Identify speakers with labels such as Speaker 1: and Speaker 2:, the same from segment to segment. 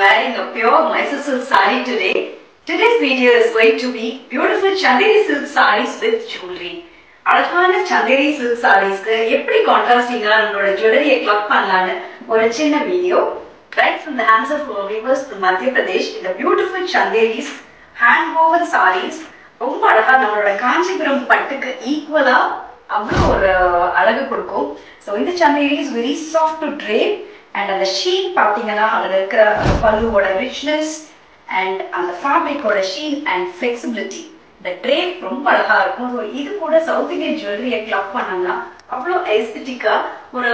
Speaker 1: Wearing a pure Mysore silk saree today. Today's video is going to be beautiful Chanderi silk sarees with jewelry. அழகான Chanderi silk sarees க்கு எப்படி கான்ட்ராஸ்டிங்கா நம்மளோட ஜுவல்லரியை club பண்ணலாம்னு ஒரு சின்ன video. Right from the hands of our viewers to Madhya Pradesh, the beautiful Chanderis hand woven sarees ரொம்ப அழகா நம்மளோட காஞ்சிபுரம் பட்டுக்கு ஈக்குவலா அவ்வளோ ஒரு அழகு கொடுக்கும். So இந்த Chanderi is very soft to drape. And the sheen பாத்தீங்கன்னா அதுல இருக்கிற பல்லுவோட richness and அந்த fabricோட sheen and flexibility, the drape ரொம்ப அழகா இருக்கும். ஸோ இது கூட சவுத் இந்தியன் ஜுவல்லரியை கிளப் பண்ணோம்னா அவ்வளோ எஸ்தட்டிக்கா ஒரு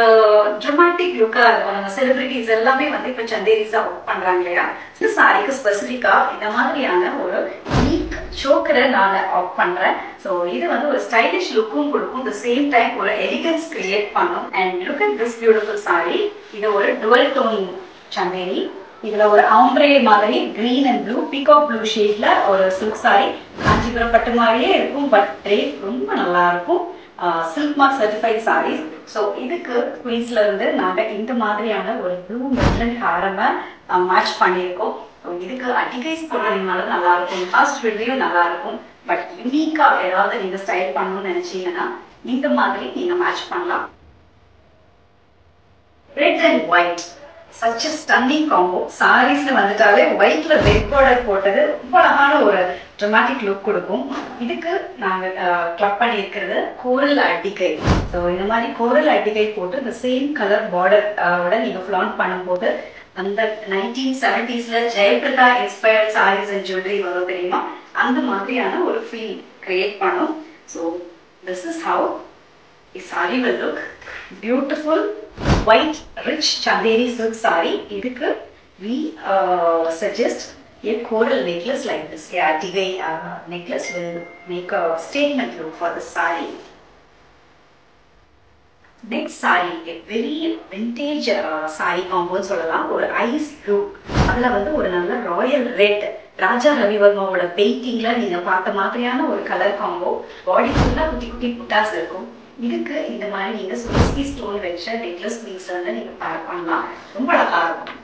Speaker 1: ட்ரமாட்டிக் லுக்கா இருக்கும். நம்ம செலிபிரிட்டிஸ் எல்லாமே வந்து இப்போ சந்தேரிஸா ஒர்க் பண்றாங்க இல்லையா. இந்த சாரிக்கு ஸ்பெசிஃபிக்கா இந்த மாதிரியான ஒரு யூனிக் சோக்கரை நான் ஆஃப் பண்றேன். ஸோ இது வந்து ஒரு ஸ்டைலிஷ் லுக்கும் கொடுக்கும், த சேம் டைம் ஒரு எலிகன்ஸ் கிரியேட் பண்ணும். And look at this beautiful sari. இது ஒரு டுவல் டோன் சந்தேரி. இதுல ஒரு ஆம்ப்ரே மாதிரி green and blue peacock blue ஷேட்ல ஒரு சில்க் சாரி. காஞ்சிபுரம் பட்டு மாதிரியே இருக்கும், பட் ட்ரேப் ரொம்ப நல்லா இருக்கும். Silk mark certified saris. So இதுக்கு குயின்ஸ்ல இருந்து நாங்கள் இந்த மாதிரியான ஒரு ப்ளூ மெட்டல் ஹாரமை மேட்ச் பண்ணியிருக்கோம். ஸோ இதுக்கு அட்டிகைஸ் போடுறதுனால நல்லா இருக்கும், ஃபாஸ்ட் ஜுவல்லரியும் நல்லா இருக்கும். பட் யூனிக்கா ஏதாவது நீங்க ஸ்டைல் பண்ணணும்னு நினைச்சீங்கன்னா இந்த மாதிரி நீங்க மேட்ச் பண்ணலாம். Red and white, such a stunning combo. சாரீஸ்ல வந்துட்டாலே ஒயிட்ல ரெட் பார்டர் போட்டது ரொம்ப அழகான ஒரு ட்ரமாட்டிக் லுக் கொடுக்கும். இதுக்கு நாங்க கிளப் பண்ணியிருக்கிறது கோரல் அட்டிகை. ஸோ இந்த மாதிரி கோரல் அட்டிகை போட்டு இந்த சேம் கலர் பார்டர் ஓட நீங்க ஃபிளாண்ட் பண்ணும்போது அந்த 1970s Jayaprada inspired saris and jewellery வரும் தெரியுமா, அந்த மாதிரியான ஒரு ஃபீல் கிரியேட் பண்ணும். So this is how a saree will look. Beautiful white rich Chanderi silk saree. Idukku we suggest a coral necklace like this. Yeah, Tigai necklace will make a statement look for the saree. Next saree, a very vintage saree combo சொல்லலாம். ஒரு ice blue, அதுல வந்து ஒரு நல்ல Royal red, ராஜா ரவிவர்மாவோட பெயிண்டிங்ல நீங்க பார்த்த மாதிரியான ஒரு கலர் காம்போ. பாடி ஃபுல்லா குட்டி குட்டி புட்டாஸ் இருக்கும். இதுக்கு இந்த மாதிரி நீங்க ஸ்விஸ்கி ஸ்டோன் வச்ச நெக்லஸ் பீஸ் வந்து நீங்க பேர் பண்ணலாம், ரொம்ப அழகா இருக்கும்.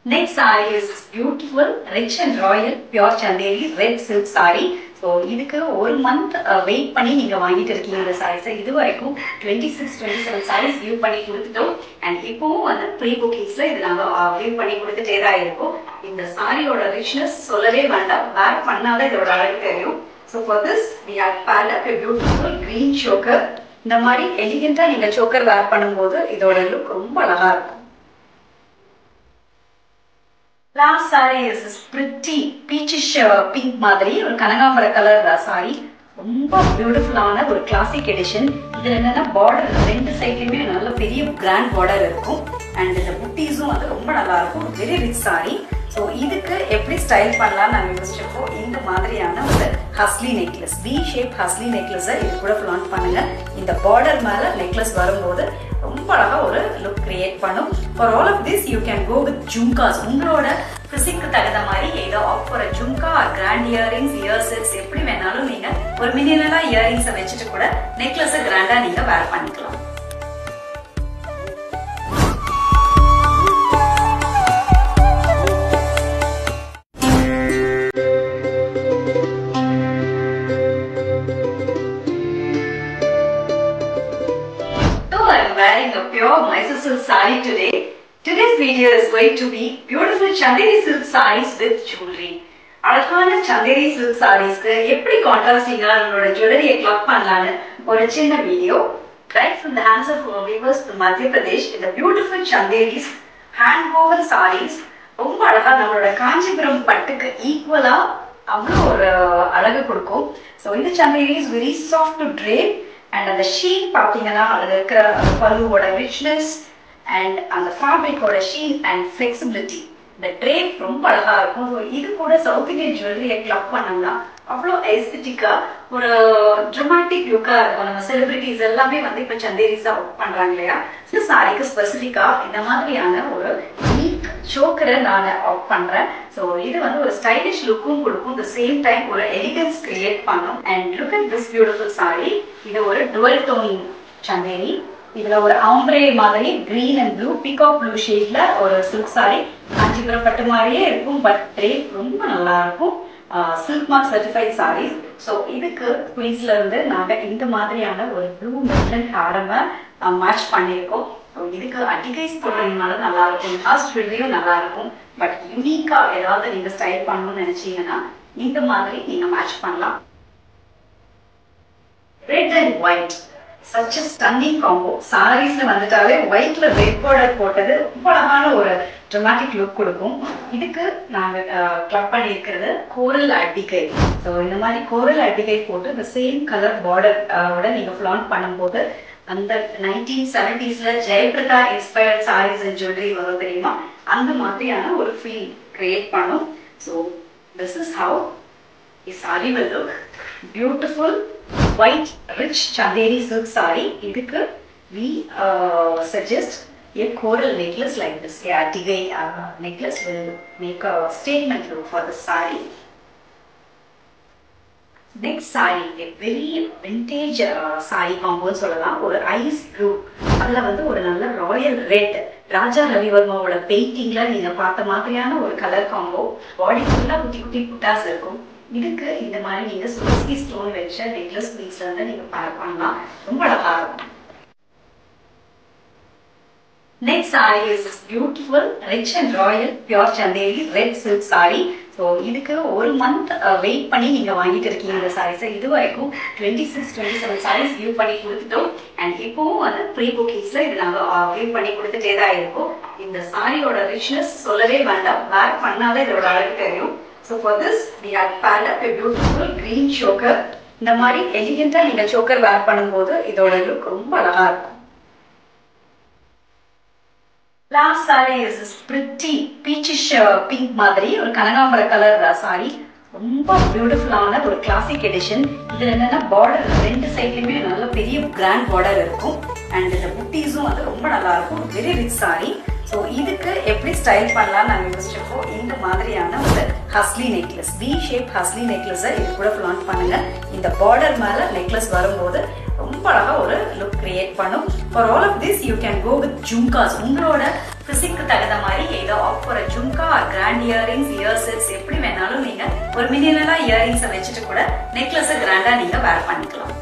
Speaker 1: Next saree is beautiful rich and royal pure Chanderi red silk saree. So இதுக்கு ஒரு மந்த் வெயிட் பண்ணி நீங்க வாங்கிட்டு இருக்கீங்க இந்த சாரீஸை. இது வரைக்கும் 26-27 சாரீஸ் வியூ பண்ணி கொடுத்துட்டோம். அண்ட் இப்பவும் வந்து ப்ரீ புக்கிங்ஸ்ல இது நாங்கள் வியூ பண்ணி கொடுத்துட்டே தான் இருக்கோம். இந்த சாரியோட ரிச்னஸ் சொல்லவே வேண்டாம், வேர் பண்ணாதான் இதோட அழகு தெரியும். So for this we have paired up a beautiful green choker. இந்த மாதிரி எலிகண்டா நீங்க choker wear பண்ணும்போது இதோட லுக் ரொம்ப அழகா இருக்கும். Last saree is this pretty peachish pink மாதிரி ஒரு கனகாம்பர கலர் saree. ரொம்ப பியூட்டிஃபுல்லான ஒரு கிளாசிக் எடிஷன். இதுல என்னன்னா பார்டர் ரெண்டு சைட்லயுமே நல்ல பெரிய கிராண்ட் பார்டர் இருக்கும். அண்ட் இந்த புட்டீஸும் வந்து ரொம்ப நல்லா இருக்கும். Very rich saree. ஸோ இதுக்கு எப்படி ஸ்டைல் பண்ணலாம் நாங்கள் யோசிச்சிருக்கோம். இந்த மாதிரியான ஒரு ஹஸ்லி நெக்லஸ், வி ஷேப் ஹஸ்லி நெக்லஸை இது கூட ஃபிளாண்ட் பண்ணுங்க. இந்த பார்டர் மேல நெக்லஸ் வரும்போது ரொம்ப அழகா ஒரு லுக் கிரியேட் பண்ணும். For all of this you can go with jhumkas. உங்களோட பிசிக்கு தகுந்த மாதிரி ஏதோ off for jhumka, grand earrings, ear sets எப்படி வேணாலும் நீங்க ஒரு மினிமலா இயரிங்ஸை வச்சுட்டு கூட நெக்லஸை கிராண்டா நீங்க வேர் பண்ணிக்கலாம். Wearing a pure Mysore silk saree today. Today's video is going to be beautiful Chanderi silk sarees with jewelry. அழகான Chanderi silk sareesக்கு எப்படி கான்ட்ராஸ்டிங்கா நம்மளோட ஜுவல்லரியை கிளப் பண்ணலாம்னு ஒரு சின்ன video. Right from the hands of our viewers to Madhya Pradesh, the beautiful Chanderis hand woven sarees ரொம்ப அழகா நம்மளோட காஞ்சிபுரம் பட்டுக்கு ஈக்குவலா அவ்வளோ ஒரு அழகு கொடுக்கும். ஸோ இந்த Chanderi is very soft to drape. And அந்த ஷீன் பார்த்தீங்கன்னா அதில் இருக்கிற பல்லுவோட ரிச்னஸ் அண்ட் அந்த ஃபேப்ரிக்கோட ஷீன் அண்ட் ஃப்ளெக்சிபிலிட்டி, இந்த ட்ரேப் ரொம்ப அழகா இருக்கும். ஸோ இது கூட சவுத் இந்தியன் ஜுவல்லரியை கிளப் பண்ணோம்னா அவ்வளோ எஸ்தட்டிக்கா ஒரு ட்ரமாட்டிக் லுக்கா இருக்கும். நம்ம செலிபிரிட்டிஸ் எல்லாமே வந்து இப்போ சந்தேரிஸா ஒர்க் பண்றாங்க இல்லையா. இந்த சாரிக்கு ஸ்பெசிஃபிக்கா இந்த மாதிரியான ஒரு யூனிக் choker நான் ஆஃப் பண்றேன். So இது வந்து ஒரு ஸ்டைலிஷ் லுக்கும் கொடுக்கும், the same time ஒரு எலிகன்ஸ் கிரியேட் பண்ணும். And look at this beautiful saree. இது ஒரு dual tone சந்தேரி. இதுல ஒரு ஆம்ப்ரே மாதிரி green and blue peacock blue ஷேட்ல ஒரு silk saree. காஞ்சிபுரம் பட்டு மாதிரியே இருக்கும், பட் ரேட் ரொம்ப நல்லா இருக்கும். Silk mark certified saris. So இதுக்கு குயின்ஸ்ல இருந்து நாங்கள் இந்த மாதிரியான ஒரு ப்ளூ மெட்டல் ஹாரமை மேட்ச் பண்ணியிருக்கோம். ஸோ இதுக்கு அடிகைஸ் போடுறதுனால நல்லா இருக்கும், லாஸ்ட் ஜுவல்லரியும் நல்லா இருக்கும். பட் யூனிக்கா ஏதாவது நீங்க ஸ்டைல் பண்ணணும்னு நினைச்சீங்கன்னா இந்த மாதிரி நீங்க மேட்ச் பண்ணலாம். Red and white, such a stunning combo. சாரீஸ்ல வந்துட்டாலே ஒயிட்ல ரெட் பார்டர் போட்டது ரொம்ப அழகான ஒரு dramatic லுக் கொடுக்கும். இதுக்கு நாங்க கிளப் பண்ணியிருக்கிறது கோரல் அட்டிகை. ஸோ இந்த மாதிரி கோரல் அட்டிகை போட்டு இந்த சேம் கலர் பார்டர் ஓட நீங்க ஃபிளாண்ட் பண்ணும்போது அந்த 1970ஸ்ல Jayaprada inspired saris and jewellery வரும் தெரியுமா, அந்த மாதிரியான ஒரு ஃபீல் கிரியேட் பண்ணும். So this is how a saree will look. Beautiful white rich chanderi silk saree. Idukku we suggest a coral necklace like this. Yeah, tigai necklace will make a statement look for the saree. Next saree, a very vintage saree combo சொல்லலாம். ஒரு ice blue, அதுல வந்து ஒரு நல்ல Royal red, ராஜா ரவிவர்மாவோட பெயிண்டிங்ல நீங்க பார்த்த மாதிரியான ஒரு கலர் காம்போ. பாடி ஃபுல்லா குட்டி குட்டி புட்டாஸ் இருக்கும். இதுக்கு இந்த மாதிரி நீங்க சுவஸ்கி ஸ்டோன் வச்ச நெக்லஸ் பீஸ்ல இருந்து நீங்க பேர் பண்ணலாம், ரொம்ப அழகா இருக்கும். Next saree is this beautiful rich and royal pure chanderi red silk saree. So இதுக்கு ஒரு மந்த் வெயிட் பண்ணி நீங்க வாங்கிட்டு இருக்கீங்க இந்த சாரீஸ். இது வரைக்கும் 26-27 சாரீஸ் வியூ பண்ணி கொடுத்துட்டோம். அண்ட் இப்போவும் வந்து ப்ரீ புக்கிங்ஸ்ல இது நாங்க வியூ பண்ணி கொடுத்துட்டே தான் இருக்கோம். இந்த சாரியோட ரிச்னஸ் சொல்லவே வேண்டாம், வேர் பண்ணாலே இதோட அழகு தெரியும். So for this we have paired up a beautiful green choker. இந்த மாதிரி எலிகென்ட்டா நீங்க choker wear பண்ணும்போது இதோட லுக் ரொம்ப அழகா இருக்கும். Last saree is this pretty peachish pink மாதிரி ஒரு கனகாம்பர கலர் saree. ரொம்ப பியூட்டிஃபுல்லான ஒரு கிளாசிக் எடிஷன். இதுல என்னன்னா பார்டர் ரெண்டு சைட்லயுமே நல்ல பெரிய கிராண்ட் பார்டர் இருக்கும். அண்ட் இந்த புட்டீஸும் வந்து ரொம்ப நல்லா இருக்கும். Very rich saree. ஸோ இதுக்கு எப்படி ஸ்டைல் பண்ணலாம் நாங்கள் யோசிச்சிருக்கோம். இந்த மாதிரியான ஒரு ஹஸ்லி நெக்லஸ், வி ஷேப் ஹஸ்லி நெக்லஸை இது கூட ஃபிளாண்ட் பண்ணுங்க. இந்த பார்டர் மேல நெக்லஸ் வரும்போது ரொம்ப அழகா ஒரு லுக் கிரியேட் பண்ணும். For all of this you can go with jhumkas. உங்களோட பிசிக்கு தகுந்த மாதிரி ஏதோ off for jhumka or grand earrings, ear sets எப்படி வேணாலும் நீங்க ஒரு மினிமலா இயரிங்ஸை வச்சுட்டு கூட நெக்லஸை கிராண்டா நீங்க வேர் பண்ணிக்கலாம்.